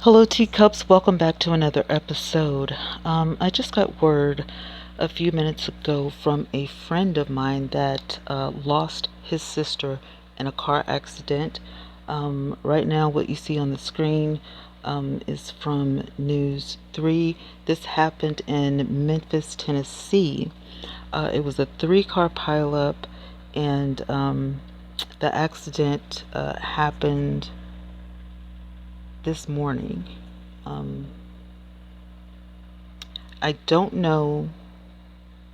Hello, teacups. Welcome back to another episode. I just got word a few minutes ago from a friend of mine that lost his sister in a car accident. Right now, what you see on the screen is from News 3. This happened in Memphis, Tennessee. It was a three-car pileup, and the accident happened this morning. Um, I don't know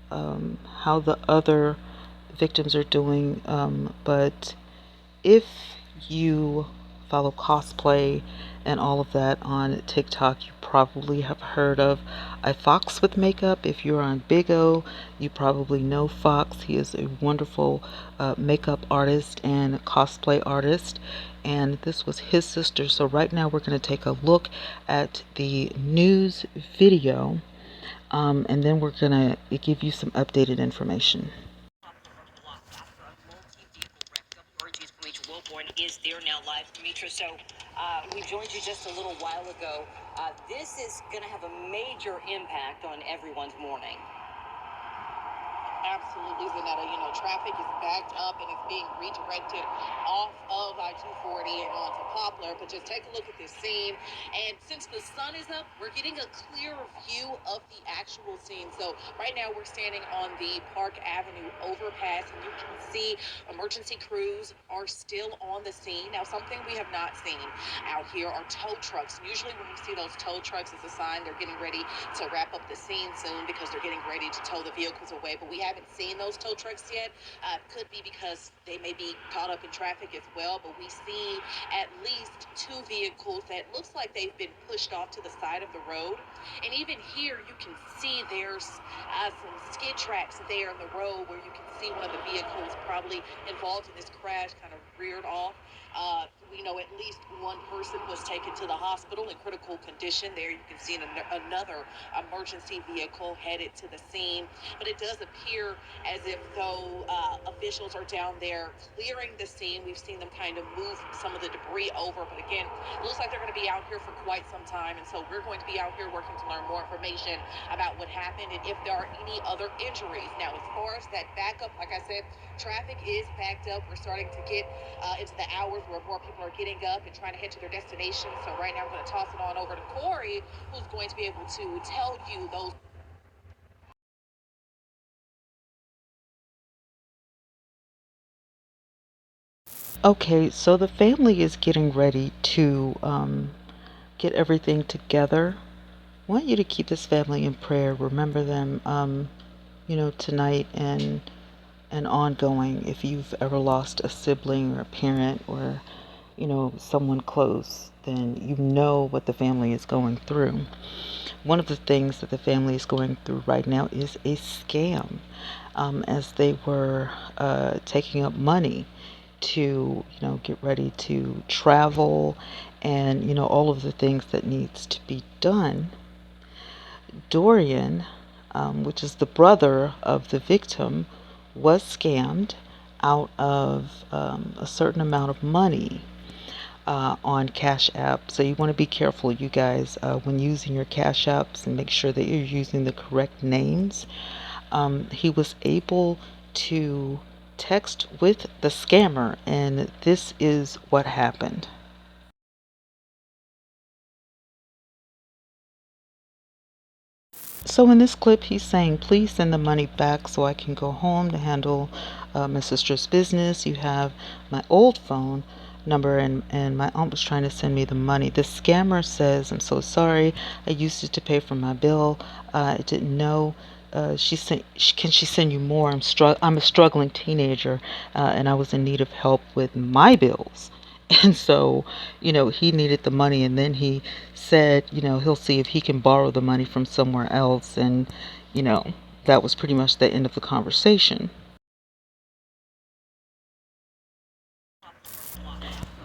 how the other victims are doing, but if you follow cosplay and all of that on TikTok, you probably have heard of a Fox with makeup. If you're on Big O, you probably know Fox. He is a wonderful makeup artist and cosplay artist. And this was his sister. So right now we're going to take a look at the news video, and then we're going to give you some updated information. Is there now live, Demetra? So we joined you just a little while ago. This is going to have a major impact on everyone's morning. Absolutely, Zanetta. Traffic is backed up and it's being redirected off of I-240 and onto Poplar. But just take a look at this scene. And since the sun is up, we're getting a clearer view of the actual scene. So right now we're standing on the Park Avenue overpass, and you can see emergency crews are still on the scene. Now, something we have not seen out here are tow trucks. And usually when you see those tow trucks, it's a sign they're getting ready to wrap up the scene soon because they're getting ready to tow the vehicles away. But we haven't seen those tow trucks yet. Could be because they may be caught up in traffic as well. But we see at least two vehicles that looks like they've been pushed off to the side of the road. And even here, you can see there's some skid tracks there in the road where you can see one of the vehicles probably involved in this crash kind of reared off. We know at least one person was taken to the hospital in critical condition. There you can see another emergency vehicle headed to the scene. But it does appear as if though officials are down there clearing the scene. We've seen them kind of move some of the debris over. But again, it looks like they're going to be out here for quite some time. And so we're going to be out here working to learn more information about what happened and if there are any other injuries. Now, as far as that backup, like I said, traffic is backed up. We're starting to get into the hours where more people are getting up and trying to head to their destination. So right now I'm going to toss it on over to Corey, who's going to be able to tell you those. Okay, so the family is getting ready to get everything together. I want you to keep this family in prayer. Remember them, tonight and ongoing. If you've ever lost a sibling or a parent or, someone close, then you know what the family is going through. One of the things that the family is going through right now is a scam, as they were taking up money to, get ready to travel and, all of the things that needs to be done. Dorian, which is the brother of the victim, was scammed out of a certain amount of money on Cash App. So you want to be careful, you guys, when using your Cash Apps, and make sure that you're using the correct names. He was able to text with the scammer, and this is what happened. So in this clip, he's saying, please send the money back so I can go home to handle my sister's business. You have my old phone number, and my aunt was trying to send me the money. The scammer says, I'm so sorry. I used it to pay for my bill. I didn't know. Can she send you more? I'm a struggling teenager, and I was in need of help with my bills. And so, he needed the money, and then he said, he'll see if he can borrow the money from somewhere else. And, you know, that was pretty much the end of the conversation.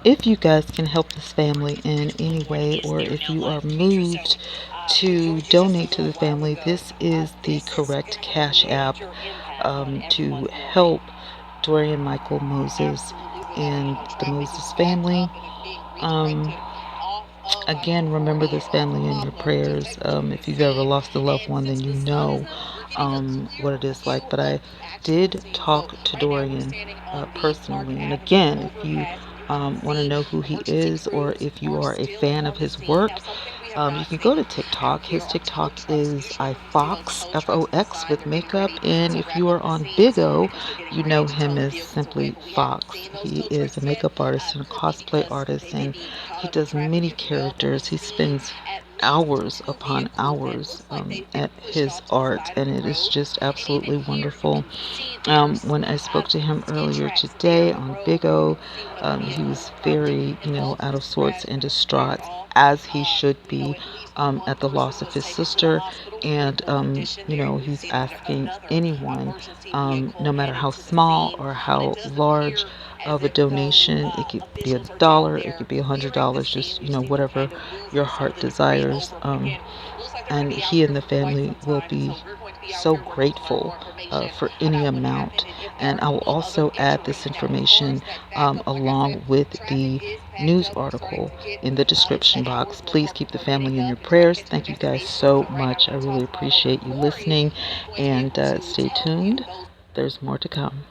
If you guys can help this family in any way, or if you are moved to donate to the family, this is the correct Cash App to help Dorian Michael Moses and the Moses family. Um, Again, remember this family in your prayers. If you've ever lost a loved one, then you know what it is like. But I did talk to Dorian personally. And again, if you want to know who he is or if you are a fan of his work, you can go to TikTok. His TikTok is iFox, Fox with makeup. And if you are on Big O, you know him as simply Fox. He is a makeup artist and a cosplay artist, and he does many characters. He spends hours upon hours at his art, and it is just absolutely wonderful. When I spoke to him earlier today on Big O, he was very, out of sorts and distraught, as he should be, at the loss of his sister. And, he's asking anyone, no matter how small or how large of a donation, it could be $1, it could be $100, just, whatever your heart desires. And he and the family will be so grateful for any amount. And I will also add this information along with the news article in the description box. Please keep the family in your prayers. Thank you guys so much. I really appreciate you listening, and stay tuned. There's more to come.